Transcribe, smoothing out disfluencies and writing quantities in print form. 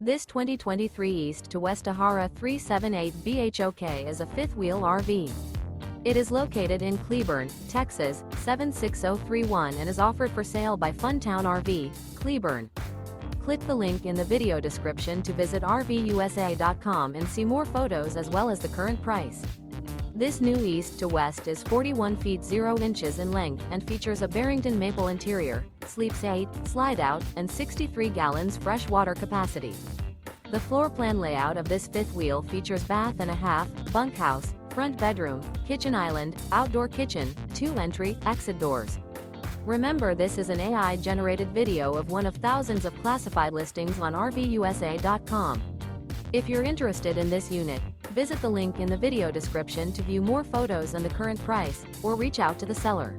This 2023 East to West Ahara 378 BHOK is a fifth-wheel RV. It is located in Cleburne, Texas, 76031 and is offered for sale by Funtown RV, Cleburne. Click the link in the video description to visit RVUSA.com and see more photos as well as the current price. This new East to West is 41 feet 0 inches in length and features a Barrington Maple interior, sleeps 8, slide-out, and 63 gallons fresh water capacity. The floor plan layout of this fifth wheel features bath and a half, bunkhouse, front bedroom, kitchen island, outdoor kitchen, 2 entry, exit doors. Remember, this is an AI-generated video of one of thousands of classified listings on RVUSA.com. If you're interested in this unit, visit the link in the video description to view more photos and the current price, or reach out to the seller.